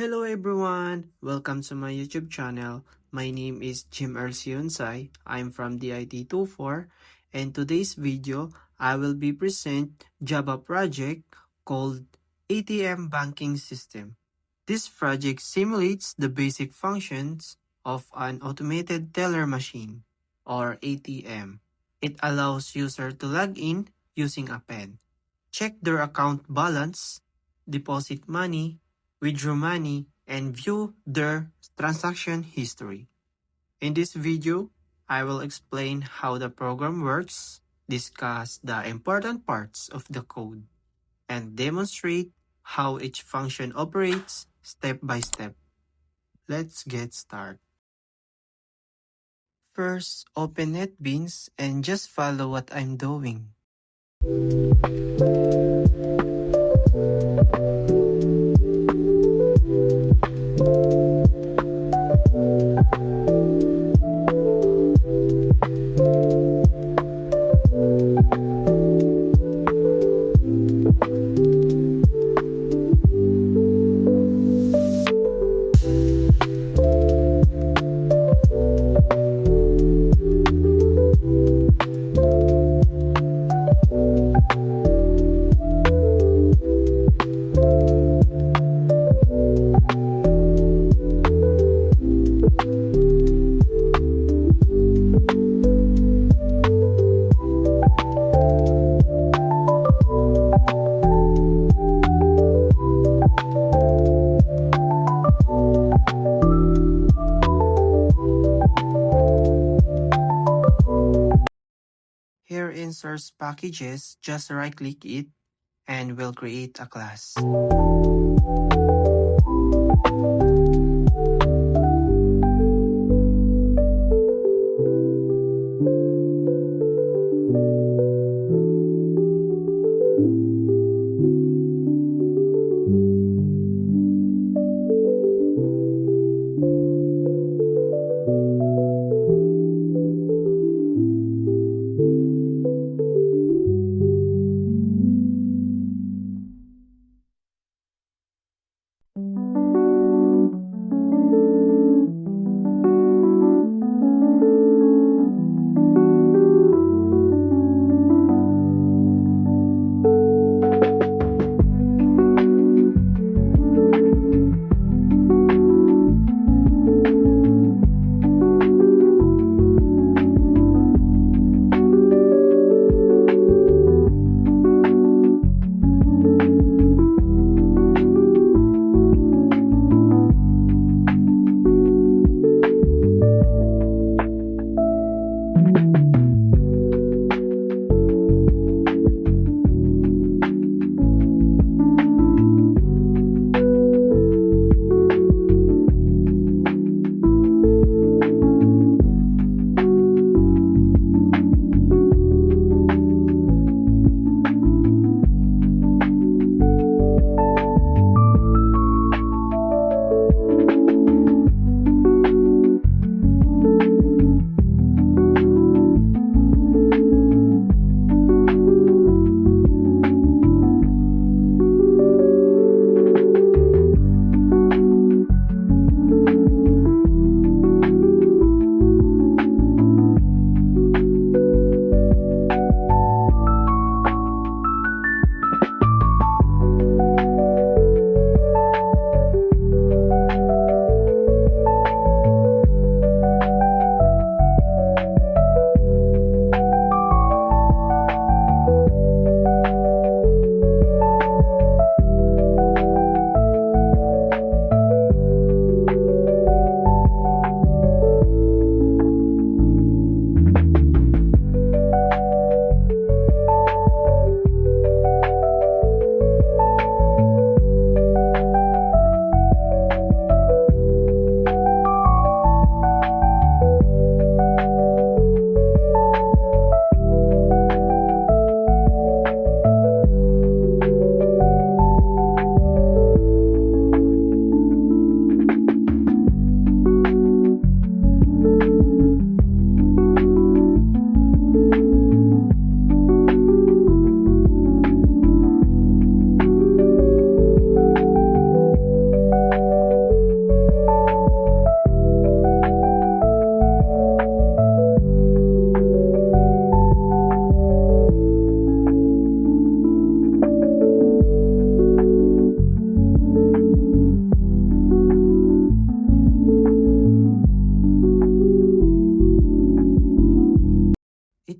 Hello everyone! Welcome to my YouTube channel. My name is Jim Ercionsay. I'm from DIT24 and today's video I will be present Java project called ATM Banking System. This project simulates the basic functions of an automated teller machine or ATM. It allows user to log in using a pen, check their account balance, deposit money, withdraw money, and view their transaction history. In this video, I will explain how the program works, discuss the important parts of the code, and demonstrate how each function operates step by step. Let's get started. First, open NetBeans and just follow what I'm doing. Here in source packages, just right click it and we'll create a class.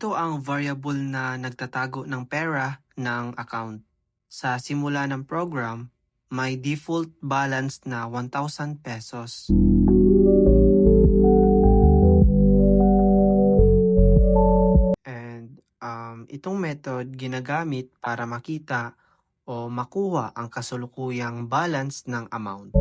Ito ang variable na nagtatago ng pera ng account. Sa simula ng program, may default balance na 1,000 pesos. And itong method ginagamit para makita o makuha ang kasalukuyang balance ng amount.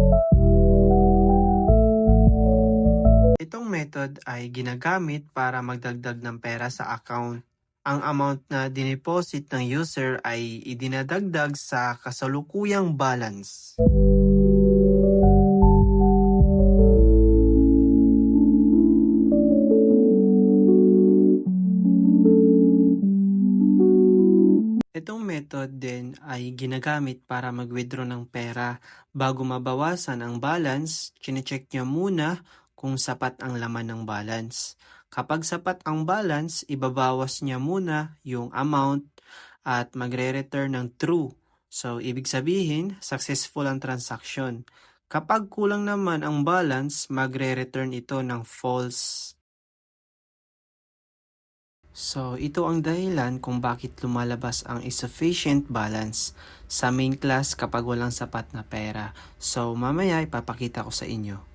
Itong method ay ginagamit para magdagdag ng pera sa account. Ang amount na dineposit ng user ay idinadagdag sa kasalukuyang balance. Itong method din ay ginagamit para mag-withdraw ng pera. Bago mabawasan ang balance, chinecheck niya muna kung sapat ang laman ng balance. Kapag sapat ang balance, ibabawas niya muna yung amount at magre-return ng true. So, ibig sabihin, successful ang transaction. Kapag kulang naman ang balance, magre-return ito ng false. So, ito ang dahilan kung bakit lumalabas ang insufficient balance sa main class kapag walang sapat na pera. So, mamaya ipapakita ko sa inyo.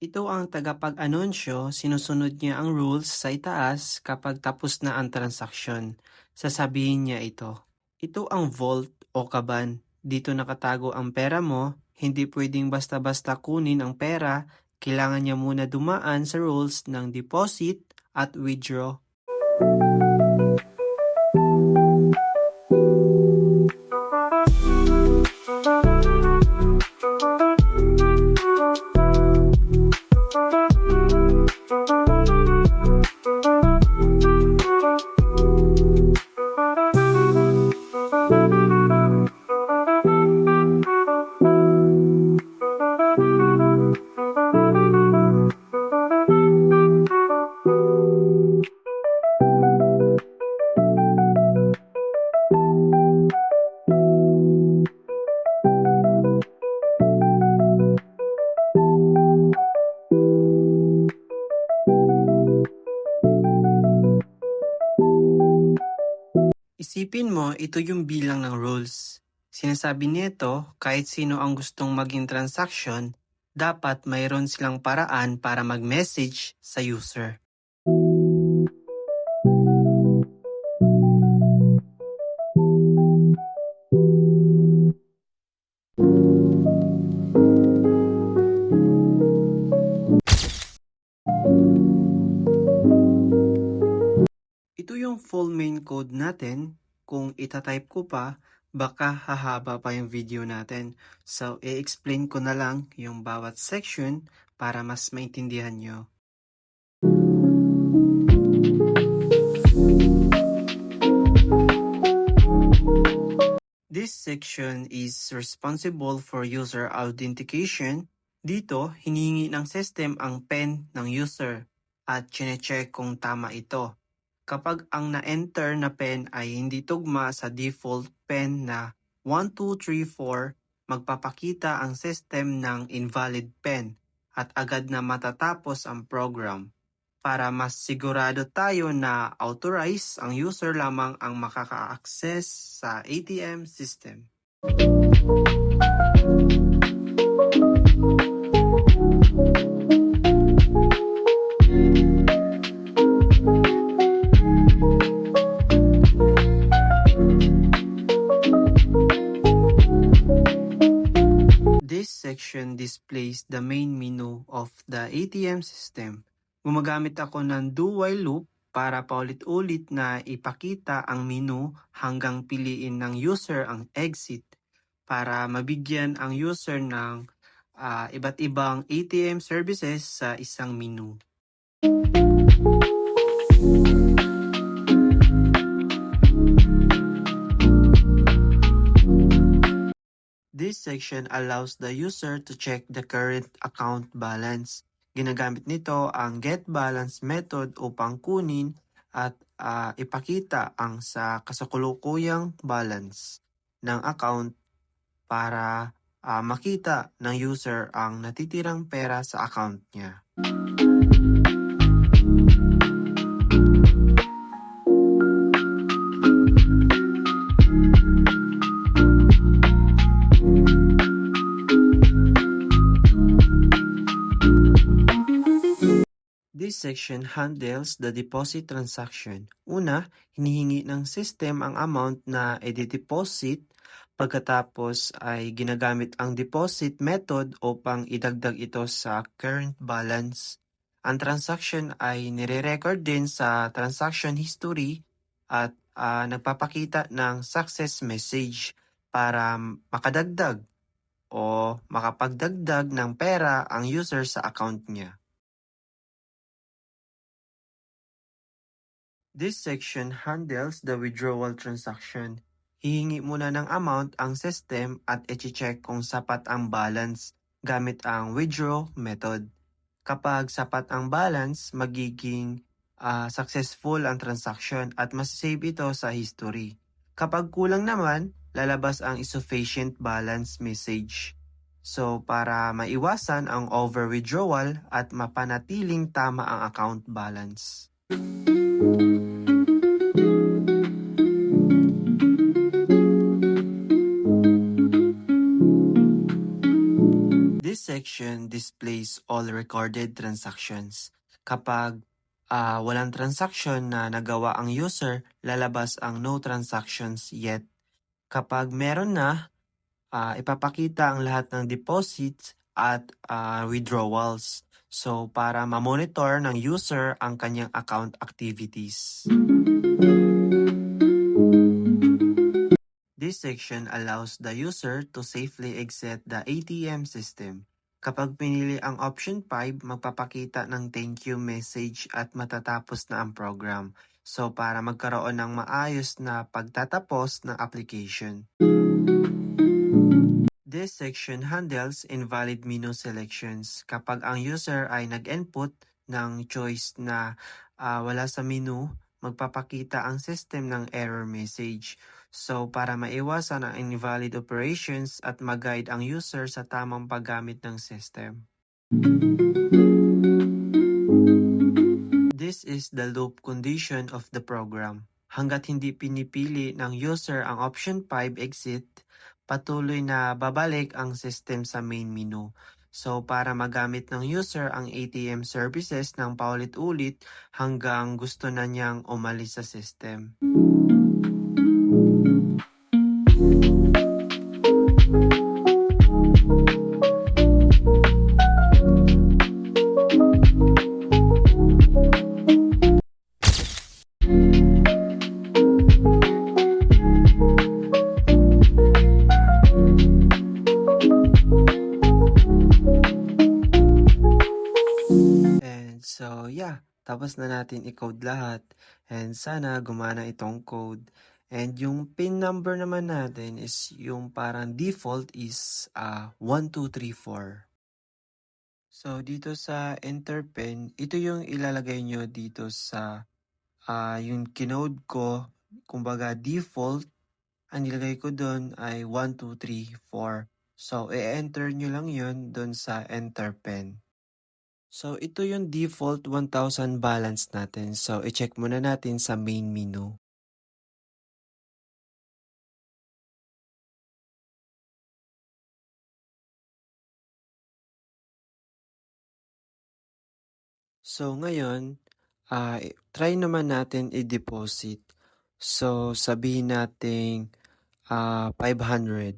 Ito ang tagapag-anunsyo, sinusunod niya ang rules sa itaas kapag tapos na ang transaksyon. Sasabihin niya ito. Ito ang vault o kaban. Dito nakatago ang pera mo, hindi pwedeng basta-basta kunin ang pera, kailangan niya muna dumaan sa rules ng deposit at withdraw. Isipin mo, ito yung bilang ng rules. Sinasabi nito, kahit sino ang gustong maging transaction, dapat mayroon silang paraan para mag-message sa user. Ito yung full main code natin. Kung itatype ko pa, baka hahaba pa yung video natin. So, i-explain ko na lang yung bawat section para mas maintindihan nyo. This section is responsible for user authentication. Dito, hinihingi ng system ang PIN ng user. at chine-check kung tama ito. Kapag ang na-enter na pen ay hindi tugma sa default pen na 1234, magpapakita ang system ng invalid pen at agad na matatapos ang program. Para mas sigurado tayo na authorized ang user lamang ang makaka-access sa ATM system. This section displays the main menu of the ATM system. Gumagamit ako ng do-while loop para paulit-ulit na ipakita ang menu hanggang piliin ng user ang exit para mabigyan ang user ng iba't ibang ATM services sa isang menu. This section allows the user to check the current account balance. Ginagamit nito ang get balance method upang kunin at ipakita ang sa kasakulukuyang balance ng account para makita ng user ang natitirang pera sa account niya. This section handles the deposit transaction. Una, hinihingi ng system ang amount na i-deposit. Pagkatapos ay ginagamit ang deposit method upang idagdag ito sa current balance. Ang transaction ay nire-record din sa transaction history at nagpapakita ng success message para makadagdag o makapagdagdag ng pera ang user sa account niya. This section handles the withdrawal transaction. Hihingi muna ng amount ang system at i-check kung sapat ang balance gamit ang withdraw method. Kapag sapat ang balance, magiging successful ang transaction at masasave ito sa history. Kapag kulang naman, lalabas ang insufficient balance message. So, para maiwasan ang over-withdrawal at mapanatiling tama ang account balance. This section displays all recorded transactions. Kapag walang transaction na nagawa ang user, lalabas ang no transactions yet. Kapag meron na, ipapakita ang lahat ng deposits at withdrawals. So, para ma-monitor ng user ang kanyang account activities. This section allows the user to safely exit the ATM system. Kapag pinili ang option 5, magpapakita ng thank you message at matatapos na ang program. So, para magkaroon ng maayos na pagtatapos ng application. This section handles invalid menu selections. Kapag ang user ay nag-input ng choice na wala sa menu, magpapakita ang system ng error message. So, para maiwasan ang invalid operations at mag-guide ang user sa tamang paggamit ng system. This is the loop condition of the program. Hanggat hindi pinipili ng user ang option 5 exit, patuloy na babalik ang system sa main menu. So, para magamit ng user ang ATM services ng paulit-ulit hanggang gusto na niyang umalis sa system. So, yeah, tapos na natin i-code lahat and sana gumana itong code. And yung pin number naman natin is yung parang default is 1234. So, dito sa enter pen, ito yung ilalagay nyo dito sa yung kinode ko, kumbaga default, ang nilagay ko doon ay 1, 2, 3, 4. So, i-enter nyo lang yun doon sa enter pen. So, ito yung default 1,000 balance natin. So, i-check muna natin sa main menu. So, ngayon, try naman natin i-deposit. So, sabihin natin 500.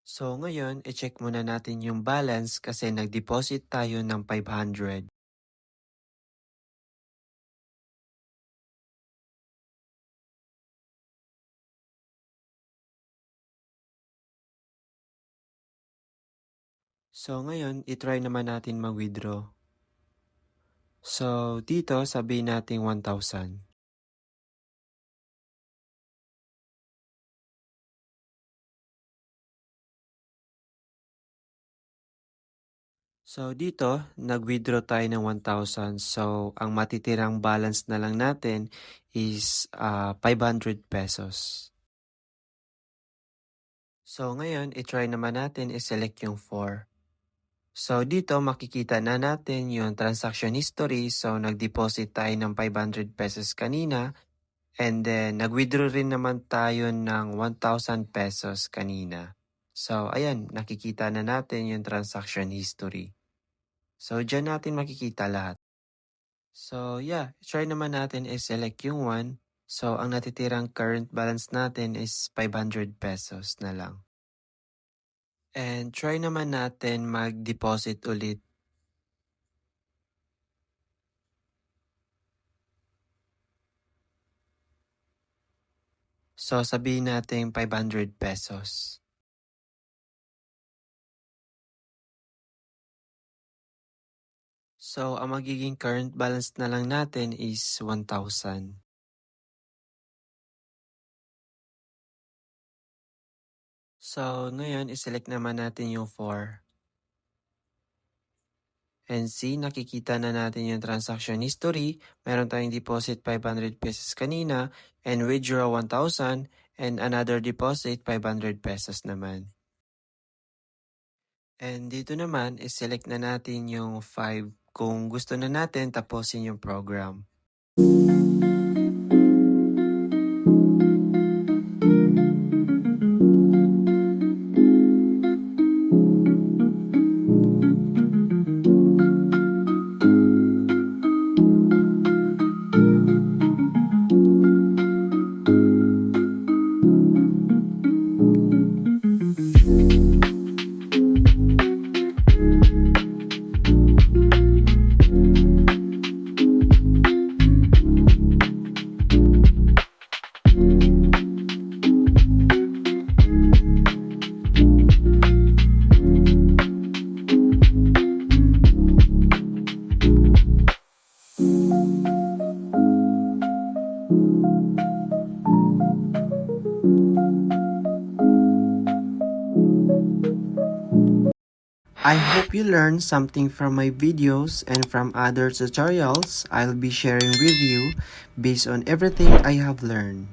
So, ngayon, i-check muna natin yung balance kasi nag-deposit tayo ng 500. So, ngayon, i-try naman natin mag-withdraw. So, dito, sabihin natin 1,000. So, dito, nag-withdraw tayo ng 1,000. So, ang matitirang balance na lang natin is 500 pesos. So, ngayon, i-try naman natin i-select yung 4. So, dito makikita na natin yung transaction history. So, nag-deposit tayo ng 500 pesos kanina. And then, nag-withdraw rin naman tayo ng 1,000 pesos kanina. So, ayan, nakikita na natin yung transaction history. So, dyan natin makikita lahat. So, yeah, try naman natin i-select yung 1. So, ang natitirang current balance natin is 500 pesos na lang. And try naman natin mag-deposit ulit. So, sabihin natin 500 pesos. So, ang magiging current balance na lang natin is 1,000. So, ngayon, iselect naman natin yung 4. And see, nakikita na natin yung transaction history. Meron tayong deposit 500 pesos kanina and withdraw 1,000 and another deposit 500 pesos naman. And dito naman, iselect na natin yung 5 kung gusto na natin tapusin yung program. I hope you learned something from my videos and from other tutorials I'll be sharing with you based on everything I have learned.